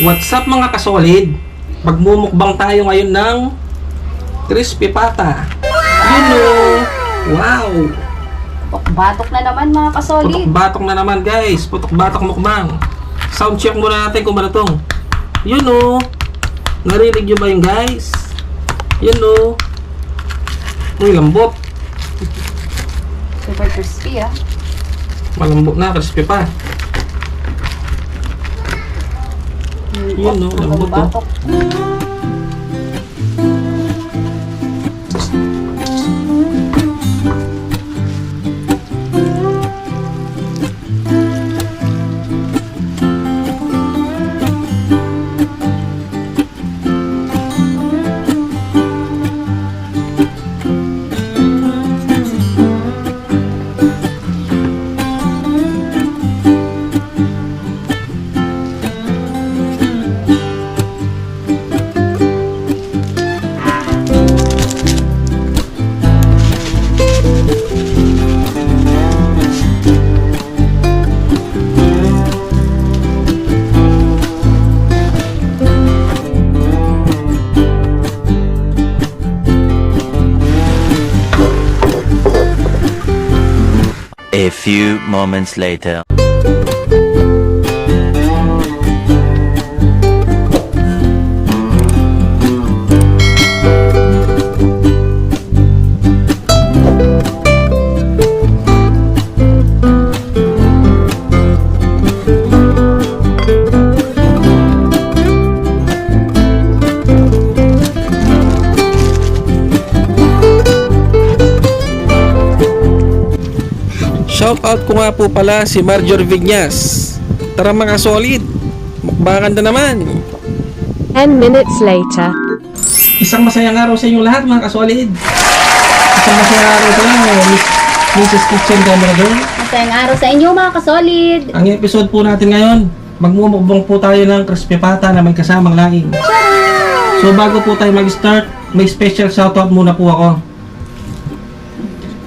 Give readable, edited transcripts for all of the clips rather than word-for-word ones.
What's up mga kasolid? Magmumukbang tayo ngayon ng crispy pata. Wow! Batok na naman mga kasolid. Putok-batok na naman guys. Putok-batok mukbang. Sound check muna natin kung ano tong. Narinig nyo ba yun guys? Uy, lambot. Super crispy Malambot na, crispy pa. Lambot to. batok. A few moments later. Shoutout ko nga po pala si Marjorie Vignas. Tara mga solid, mukbangan na naman. 10 minutes later. Isang masayang araw sa inyong lahat mga kasolid. Isang masayang araw sa inyo, Mrs. Kitchen Camera Girl. Masayang araw sa inyo mga kasolid. Ang episode po natin ngayon, magmumukbang po tayo ng crispy pata na may kasamang laing. So bago po tayo mag-start, may special shoutout muna po ako.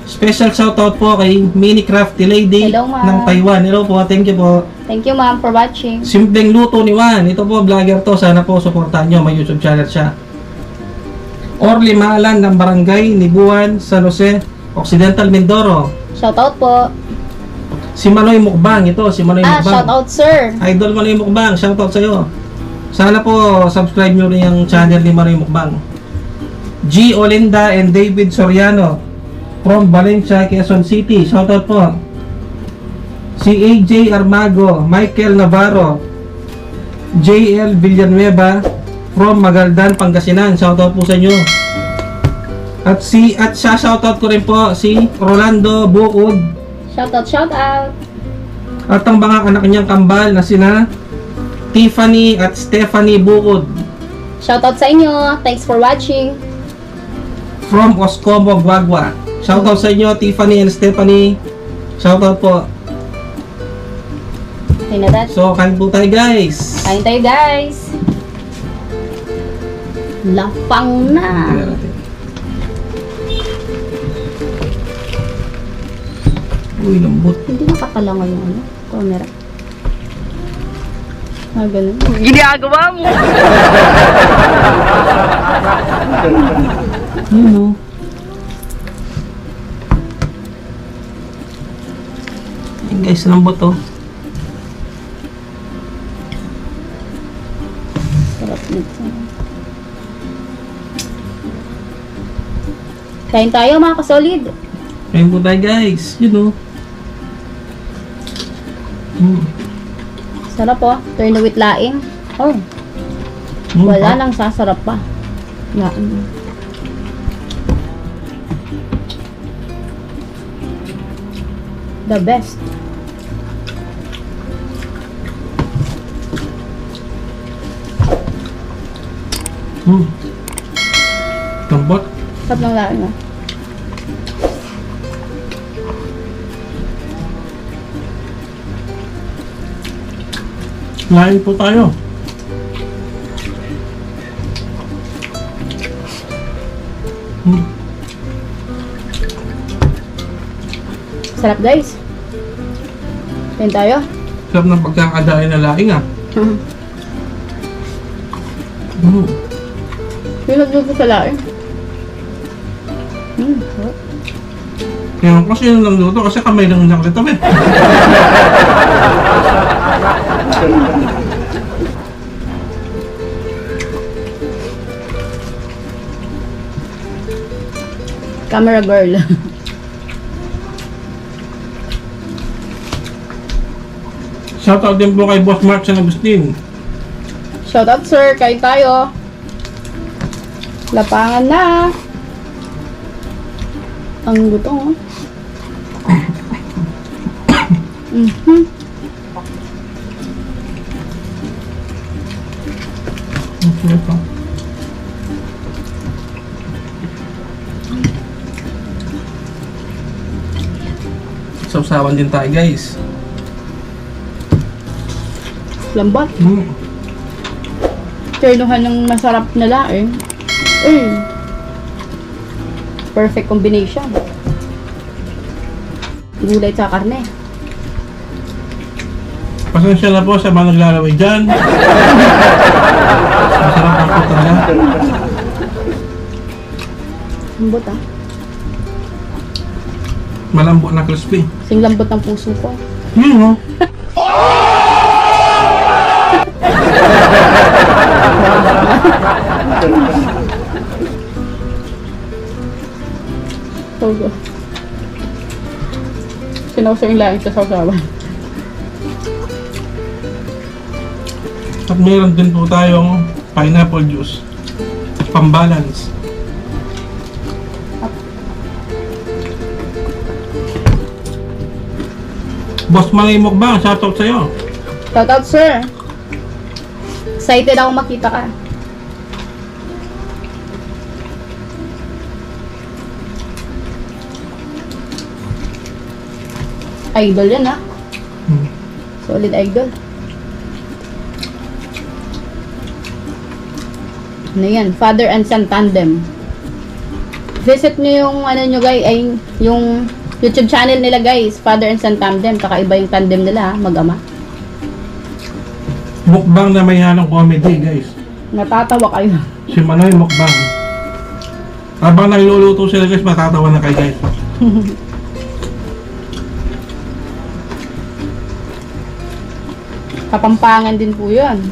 Special shoutout po kay Mini Crafty Lady Hello, ma'am. ng Taiwan. Hello po, thank you po. Thank you ma'am for watching. Simpleng luto ni Juan. Ito po, vlogger to. Sana po supportahan nyo. May YouTube channel siya. Orly Maalan ng Barangay Nibuan, San Jose, Occidental, Mindoro. Shoutout po. Si Manoy Mukbang. Ito, si Manoy Mukbang. Shoutout sir. Idol Manoy Mukbang. Shoutout sa'yo. Sana po subscribe nyo rin yung channel ni Manoy Mukbang. G. Olinda and David Soriano from Valencia, Quezon City. Shoutout po. Si AJ Armago, Michael Navarro, JL Villanueva from Magaldan, Pangasinan. Shoutout po sa inyo. At shoutout ko rin po si Rolando Buod Shoutout. at ang mga anak niyang kambal na sina Tiffany at Stephanie Buod Shoutout sa inyo. Thanks for watching. from Oscomo, Guagua. Shoutout sa inyo, Tiffany and Stephanie. Shoutout po. Okay na that. So, kain po tayo guys. Kain tayo guys. Lapang na. Tingnan natin. Uy, lambot. Hindi nakakalangan yung camera. Ganun. Ayan guys, lambot to. Sarap nito. Kain tayo mga kasolid. Kain po tayo guys. Sarap Turn with laing. Wala nang sasarap pa. Laing. The best. Lambot. Sarap ng laing Lain po tayo. Sarap guys. Kain tayo. Sarap ng pagkakadain na laing ah. Yung nagluto sa laing. Sarap. Kaya kasi yung nagluto kasi kamay lang lang ito eh. Camera girl. Shoutout din po kay Boss Mark San Agustin. Shout out sir, kain tayo. Lapangan na. Ang gutom oh. Okay pa. Sausawan din tayo guys. Lambat. Ternuhan ng masarap na laing. Perfect combination. Gulay sa karne. Pasensya na po sa mga naglalaway dyan. Masarap ang puta na. Lambot ah. Malambot na crispy. Sing lambot ng puso ko. Yun oh. Togo. Sinawsaw yung langit sa sawsawan. At meron din po tayong pineapple juice. Pambalance. Boss Malay Mukbang, shoutout sa'yo. Shout out sir. Excited ako makita ka. Idol yan ah. Solid idol. Ano yan? Father and son tandem. Visit nyo yung ano nyo guys, ay yung YouTube channel nila guys, Father and Son Tandem. Kakaiba yung tandem nila ha, mag-ama. Mukbang na may halong comedy guys. Natatawa kayo. Si Manoy Mukbang. Habang nagluluto sila guys, matatawa na kayo guys. Kapampangan din po yun.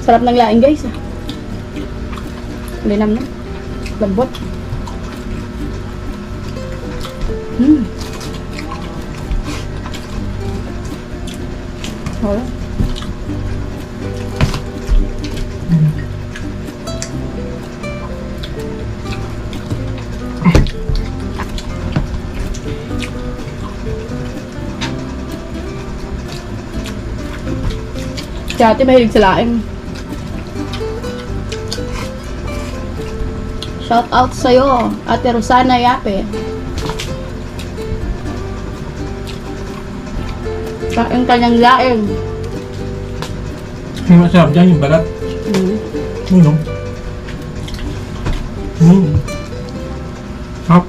Sarap ng laing guys ah. Linam na. Lambot. Oh. Si ate mahilig sa laing. Shout out sa'yo, Ate Rosana Yape. Yung kanyang laing. Yung masarap dyan, yung balat. Ano? Hop.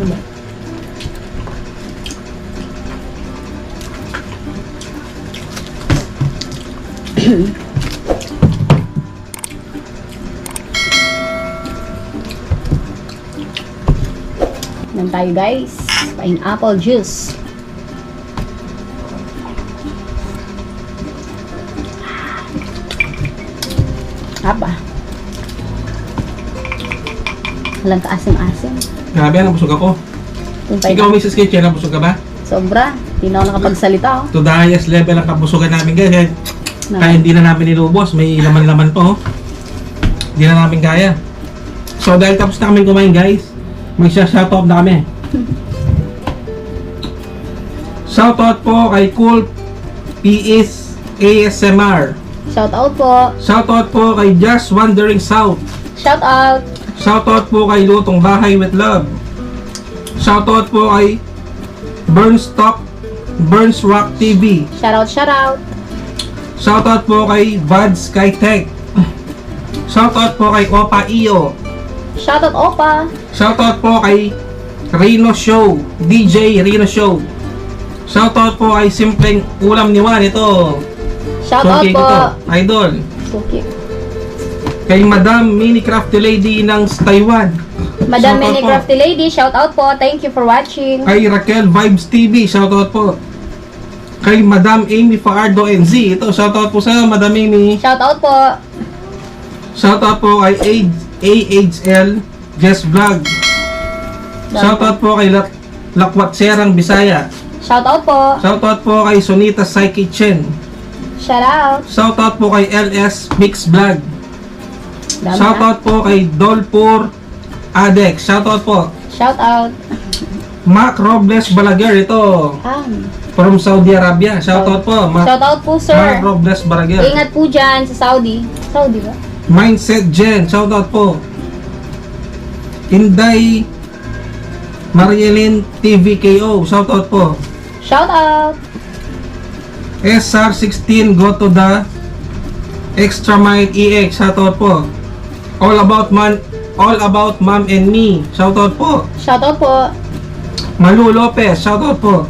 Diba? Nan tayo guys, pineapple juice. Apa? Walang kaasim-asim. Grabe, nabusog ako. Ikaw, Mrs. Kitchen, nabusog ka ba? Sobra. Hindi na ako nakapagsalita oh. To the highest level ang kabusugan namin guys. Kaya hindi na namin nilubos. May laman-laman po. Hindi na namin kaya. So dahil tapos na kami kumain guys, magsha-shoutout na kami. Shoutout po kay Cool PS ASMR. Shout out po. Shoutout po kay Just Wandering South. Shout out. Shoutout po kay Lutong Bahay with Love. Shoutout po kay Burns Rock TV. Shout out, shout out. Shoutout po kay Vod Skytech. Shoutout po kay Opa Iyo. Shoutout Opa. Shoutout po kay Rino Show, DJ Rino Show. Shoutout po kay Simpleng Ulam ni Juan. Ito, Shoutout Suki po. ko to, idol. Suki. Kay Madam Minicrafty Lady ng Taiwan. Madam Shoutout Mini po. Crafty Lady, shoutout po. Thank you for watching. Kay Raquel Vibes TV, shoutout po. Kay Madam Amy Faardo NZ. Ito, shoutout po sa Madam Amy. Shoutout po. Shoutout po kay AHL Jess Vlog. Shoutout po kay Lakwat Serang Bisaya. Shoutout po. Shoutout po kay Sonita Sai Kitchen. Shoutout. Shoutout po kay LS Mix Vlog. Dami Shoutout po kay Dolpur Adex. Shoutout po. Shoutout. Mac Robles Balaguer. Ito, from Saudi Arabia. Shoutout po. Shoutout po, Mac sir. Robles Balaguer. Ingat po dyan sa Saudi. Saudi ba? Mindset Gen. Shoutout po. Inday Marielin TVKO. Shoutout po. Shoutout. SR16 Go to the Extra Mile EX. Shoutout po. All about Mom and Me. Shoutout po. Shoutout po. Malu Lopez. Shoutout po.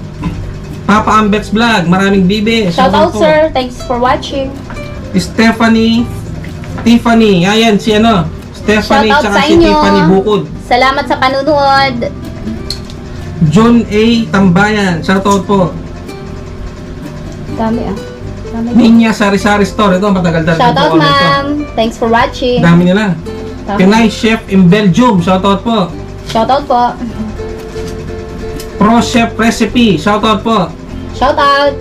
Papa Ambets Vlog. Maraming bibi. Shoutout, po. sir. Thanks for watching. Tiffany. Ayan si ano. Stephanie Shoutout tsaka sa si inyo. Tiffany Bukod. Salamat sa panunood. John A. Tambayan. Shoutout po. Dami Dami. Ninya Sari-Sari Store. Ito matagal dahil Shoutout, ma'am. Thanks for watching. Dami nila. Dami. Pinay Chef in Belgium. Shoutout po. Shoutout po. Pro Chef Recipe. Shoutout po. Shoutout.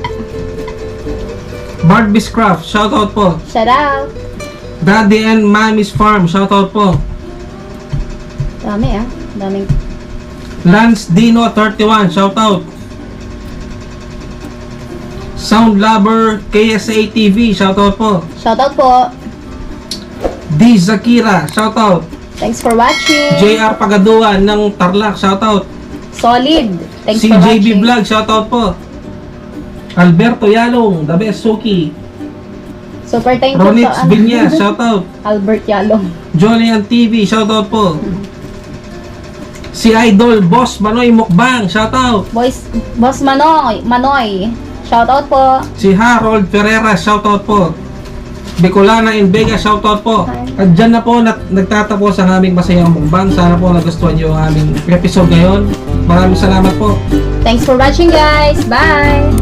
Barbie's Craft. Shoutout po. Shoutout. Daddy and Mommy's Farm. Shoutout po. Dami Daming. Lance Dino 31. Shoutout. Sound Lover KSA TV. Shoutout po. Shoutout po. D. Zakira. Shoutout. Thanks for watching. JR Pagaduan ng Tarlac. Shoutout. Solid. Thanks Si for JB watching. Vlog. Shoutout po. Alberto Yalong. The Best Suki. Super thank you Ronitz sa Binyas. Shoutout. Albert Yalong. Jolian TV. Shoutout po. Si Idol Boss Manoy Mukbang. Shoutout. Boss Manoy. Shoutout po. Si Harold Ferreira. Shoutout po. Bicolana in Vega. Shoutout po. At dyan na po nagtatapos ang aming masayang mukbang. Sana po nagustuhan nyo ang aming episode ngayon. Maraming salamat po. Thanks for watching, guys. Bye.